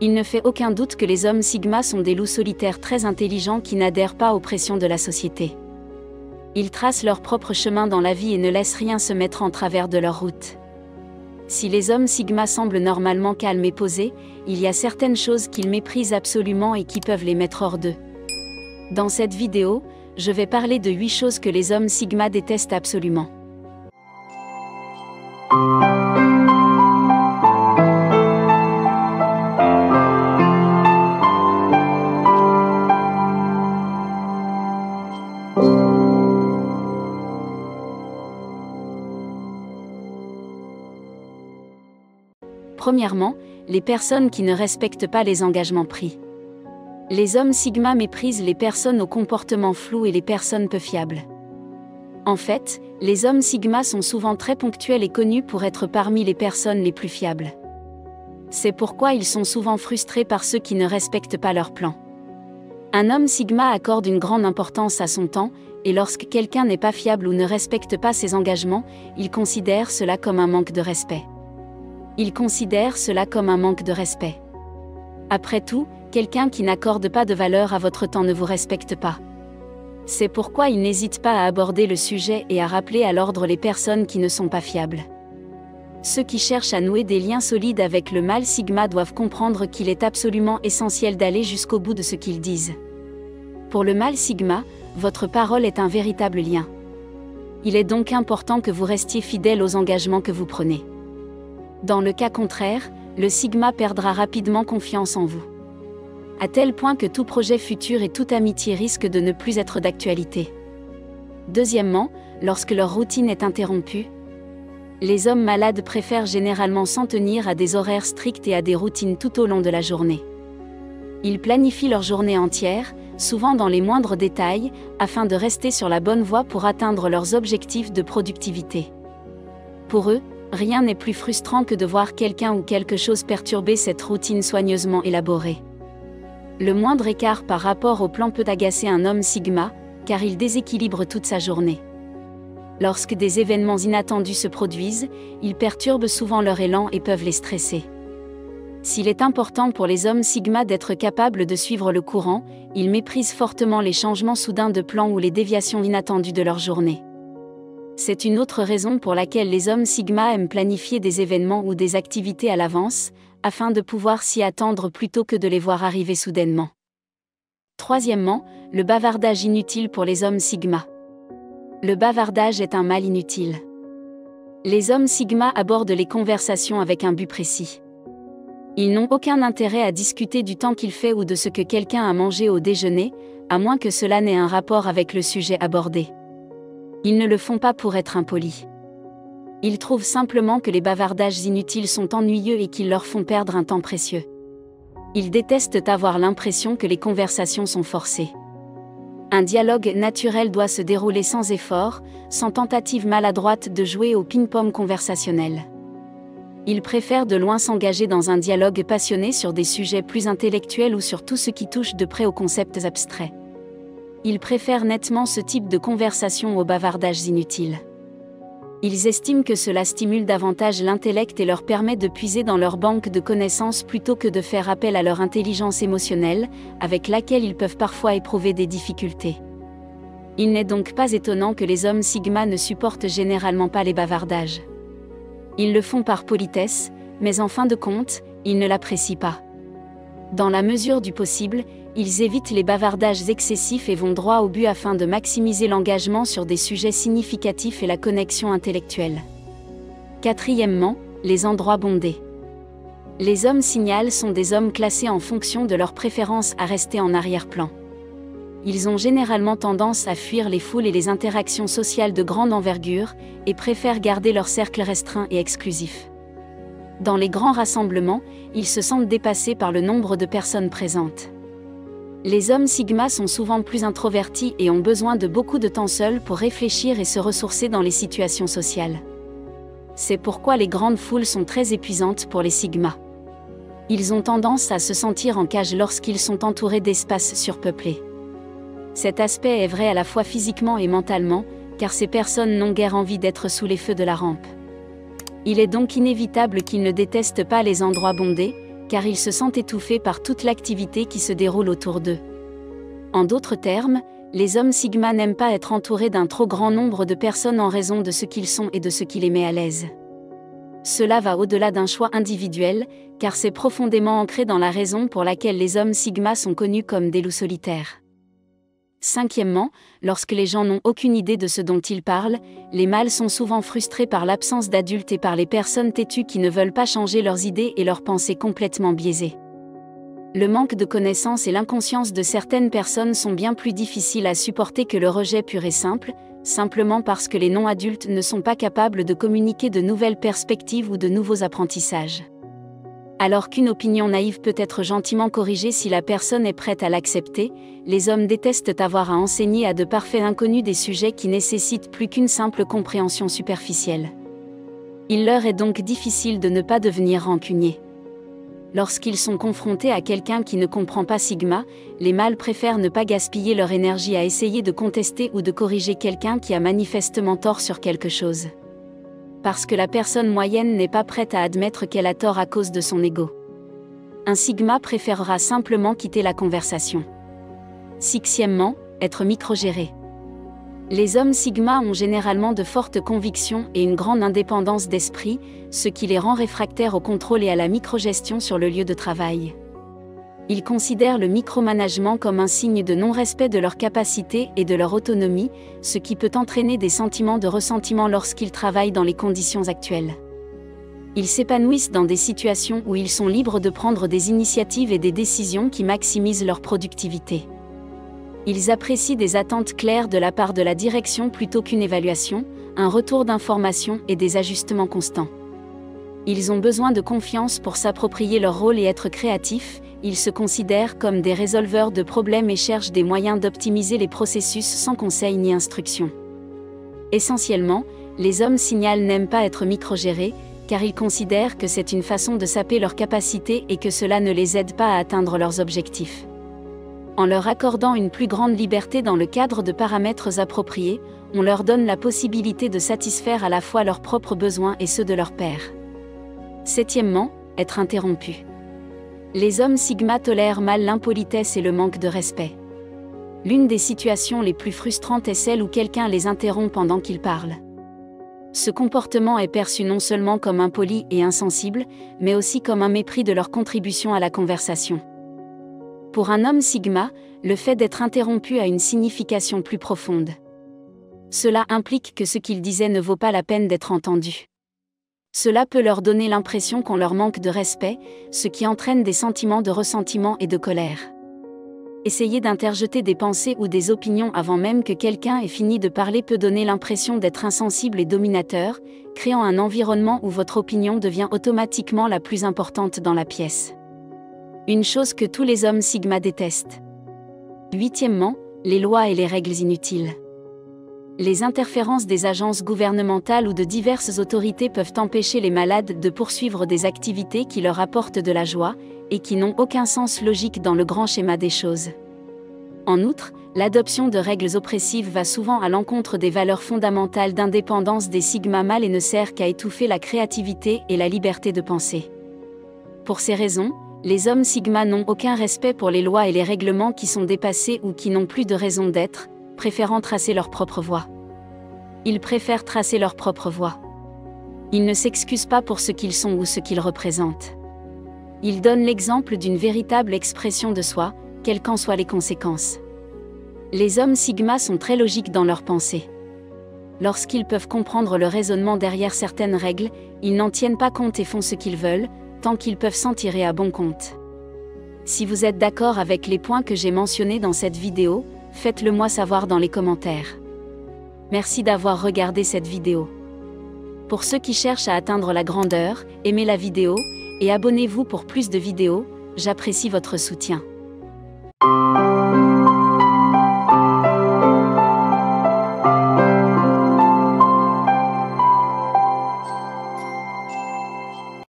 Il ne fait aucun doute que les hommes Sigma sont des loups solitaires très intelligents qui n'adhèrent pas aux pressions de la société. Ils tracent leur propre chemin dans la vie et ne laissent rien se mettre en travers de leur route. Si les hommes Sigma semblent normalement calmes et posés, il y a certaines choses qu'ils méprisent absolument et qui peuvent les mettre hors d'eux. Dans cette vidéo, je vais parler de 8 choses que les hommes Sigma détestent absolument. Premièrement, les personnes qui ne respectent pas les engagements pris. Les hommes Sigma méprisent les personnes au comportement flou et les personnes peu fiables. En fait, les hommes Sigma sont souvent très ponctuels et connus pour être parmi les personnes les plus fiables. C'est pourquoi ils sont souvent frustrés par ceux qui ne respectent pas leur plan. Un homme Sigma accorde une grande importance à son temps, et lorsque quelqu'un n'est pas fiable ou ne respecte pas ses engagements, il considère cela comme un manque de respect. Après tout, quelqu'un qui n'accorde pas de valeur à votre temps ne vous respecte pas. C'est pourquoi il n'hésite pas à aborder le sujet et à rappeler à l'ordre les personnes qui ne sont pas fiables. Ceux qui cherchent à nouer des liens solides avec le mâle Sigma doivent comprendre qu'il est absolument essentiel d'aller jusqu'au bout de ce qu'ils disent. Pour le mâle Sigma, votre parole est un véritable lien. Il est donc important que vous restiez fidèle aux engagements que vous prenez. Dans le cas contraire, le Sigma perdra rapidement confiance en vous. À tel point que tout projet futur et toute amitié risquent de ne plus être d'actualité. Deuxièmement, lorsque leur routine est interrompue, les hommes malades préfèrent généralement s'en tenir à des horaires stricts et à des routines tout au long de la journée. Ils planifient leur journée entière, souvent dans les moindres détails, afin de rester sur la bonne voie pour atteindre leurs objectifs de productivité. Pour eux, rien n'est plus frustrant que de voir quelqu'un ou quelque chose perturber cette routine soigneusement élaborée. Le moindre écart par rapport au plan peut agacer un homme Sigma, car il déséquilibre toute sa journée. Lorsque des événements inattendus se produisent, ils perturbent souvent leur élan et peuvent les stresser. S'il est important pour les hommes Sigma d'être capables de suivre le courant, ils méprisent fortement les changements soudains de plan ou les déviations inattendues de leur journée. C'est une autre raison pour laquelle les hommes Sigma aiment planifier des événements ou des activités à l'avance, afin de pouvoir s'y attendre plutôt que de les voir arriver soudainement. Troisièmement, le bavardage inutile pour les hommes Sigma. Le bavardage est un mal inutile. Les hommes Sigma abordent les conversations avec un but précis. Ils n'ont aucun intérêt à discuter du temps qu'il fait ou de ce que quelqu'un a mangé au déjeuner, à moins que cela n'ait un rapport avec le sujet abordé. Ils ne le font pas pour être impolis. Ils trouvent simplement que les bavardages inutiles sont ennuyeux et qu'ils leur font perdre un temps précieux. Ils détestent avoir l'impression que les conversations sont forcées. Un dialogue naturel doit se dérouler sans effort, sans tentative maladroite de jouer au ping-pong conversationnel. Ils préfèrent de loin s'engager dans un dialogue passionné sur des sujets plus intellectuels ou sur tout ce qui touche de près aux concepts abstraits. Ils préfèrent nettement ce type de conversation aux bavardages inutiles. Ils estiment que cela stimule davantage l'intellect et leur permet de puiser dans leur banque de connaissances plutôt que de faire appel à leur intelligence émotionnelle, avec laquelle ils peuvent parfois éprouver des difficultés. Il n'est donc pas étonnant que les hommes Sigma ne supportent généralement pas les bavardages. Ils le font par politesse, mais en fin de compte, ils ne l'apprécient pas. Dans la mesure du possible, ils évitent les bavardages excessifs et vont droit au but afin de maximiser l'engagement sur des sujets significatifs et la connexion intellectuelle. Quatrièmement, les endroits bondés. Les hommes Signal sont des hommes classés en fonction de leur préférence à rester en arrière-plan. Ils ont généralement tendance à fuir les foules et les interactions sociales de grande envergure, et préfèrent garder leur cercle restreint et exclusif. Dans les grands rassemblements, ils se sentent dépassés par le nombre de personnes présentes. Les hommes Sigma sont souvent plus introvertis et ont besoin de beaucoup de temps seuls pour réfléchir et se ressourcer dans les situations sociales. C'est pourquoi les grandes foules sont très épuisantes pour les Sigma. Ils ont tendance à se sentir en cage lorsqu'ils sont entourés d'espaces surpeuplés. Cet aspect est vrai à la fois physiquement et mentalement, car ces personnes n'ont guère envie d'être sous les feux de la rampe. Il est donc inévitable qu'ils ne détestent pas les endroits bondés, car ils se sentent étouffés par toute l'activité qui se déroule autour d'eux. En d'autres termes, les hommes Sigma n'aiment pas être entourés d'un trop grand nombre de personnes en raison de ce qu'ils sont et de ce qui les met à l'aise. Cela va au-delà d'un choix individuel, car c'est profondément ancré dans la raison pour laquelle les hommes Sigma sont connus comme des loups solitaires. Cinquièmement, lorsque les gens n'ont aucune idée de ce dont ils parlent, les mâles sont souvent frustrés par l'absence d'adultes et par les personnes têtues qui ne veulent pas changer leurs idées et leurs pensées complètement biaisées. Le manque de connaissances et l'inconscience de certaines personnes sont bien plus difficiles à supporter que le rejet pur et simple, simplement parce que les non-adultes ne sont pas capables de communiquer de nouvelles perspectives ou de nouveaux apprentissages. Alors qu'une opinion naïve peut être gentiment corrigée si la personne est prête à l'accepter, les hommes détestent avoir à enseigner à de parfaits inconnus des sujets qui nécessitent plus qu'une simple compréhension superficielle. Il leur est donc difficile de ne pas devenir rancuniers. Lorsqu'ils sont confrontés à quelqu'un qui ne comprend pas Sigma, les mâles préfèrent ne pas gaspiller leur énergie à essayer de contester ou de corriger quelqu'un qui a manifestement tort sur quelque chose. Parce que la personne moyenne n'est pas prête à admettre qu'elle a tort à cause de son ego. Un Sigma préférera simplement quitter la conversation. Sixièmement, être microgéré. Les hommes Sigma ont généralement de fortes convictions et une grande indépendance d'esprit, ce qui les rend réfractaires au contrôle et à la microgestion sur le lieu de travail. Ils considèrent le micromanagement comme un signe de non-respect de leurs capacités et de leur autonomie, ce qui peut entraîner des sentiments de ressentiment lorsqu'ils travaillent dans les conditions actuelles. Ils s'épanouissent dans des situations où ils sont libres de prendre des initiatives et des décisions qui maximisent leur productivité. Ils apprécient des attentes claires de la part de la direction plutôt qu'une évaluation, un retour d'information et des ajustements constants. Ils ont besoin de confiance pour s'approprier leur rôle et être créatifs, ils se considèrent comme des résolveurs de problèmes et cherchent des moyens d'optimiser les processus sans conseil ni instruction. Essentiellement, les hommes Signal n'aiment pas être microgérés, car ils considèrent que c'est une façon de saper leurs capacités et que cela ne les aide pas à atteindre leurs objectifs. En leur accordant une plus grande liberté dans le cadre de paramètres appropriés, on leur donne la possibilité de satisfaire à la fois leurs propres besoins et ceux de leur pairs. Septièmement, être interrompu. Les hommes Sigma tolèrent mal l'impolitesse et le manque de respect. L'une des situations les plus frustrantes est celle où quelqu'un les interrompt pendant qu'ils parlent. Ce comportement est perçu non seulement comme impoli et insensible, mais aussi comme un mépris de leur contribution à la conversation. Pour un homme Sigma, le fait d'être interrompu a une signification plus profonde. Cela implique que ce qu'il disait ne vaut pas la peine d'être entendu. Cela peut leur donner l'impression qu'on leur manque de respect, ce qui entraîne des sentiments de ressentiment et de colère. Essayer d'interjeter des pensées ou des opinions avant même que quelqu'un ait fini de parler peut donner l'impression d'être insensible et dominateur, créant un environnement où votre opinion devient automatiquement la plus importante dans la pièce. Une chose que tous les hommes Sigma détestent. Huitièmement, les lois et les règles inutiles. Les interférences des agences gouvernementales ou de diverses autorités peuvent empêcher les malades de poursuivre des activités qui leur apportent de la joie, et qui n'ont aucun sens logique dans le grand schéma des choses. En outre, l'adoption de règles oppressives va souvent à l'encontre des valeurs fondamentales d'indépendance des Sigma mâles et ne sert qu'à étouffer la créativité et la liberté de penser. Pour ces raisons, les hommes Sigma n'ont aucun respect pour les lois et les règlements qui sont dépassés ou qui n'ont plus de raison d'être, préférant tracer leur propre voie. Ils préfèrent tracer leur propre voie. Ils ne s'excusent pas pour ce qu'ils sont ou ce qu'ils représentent. Ils donnent l'exemple d'une véritable expression de soi, quelles qu'en soient les conséquences. Les hommes Sigma sont très logiques dans leurs pensées. Lorsqu'ils peuvent comprendre le raisonnement derrière certaines règles, ils n'en tiennent pas compte et font ce qu'ils veulent, tant qu'ils peuvent s'en tirer à bon compte. Si vous êtes d'accord avec les points que j'ai mentionnés dans cette vidéo, faites-le moi savoir dans les commentaires. Merci d'avoir regardé cette vidéo. Pour ceux qui cherchent à atteindre la grandeur, aimez la vidéo, et abonnez-vous pour plus de vidéos, j'apprécie votre soutien.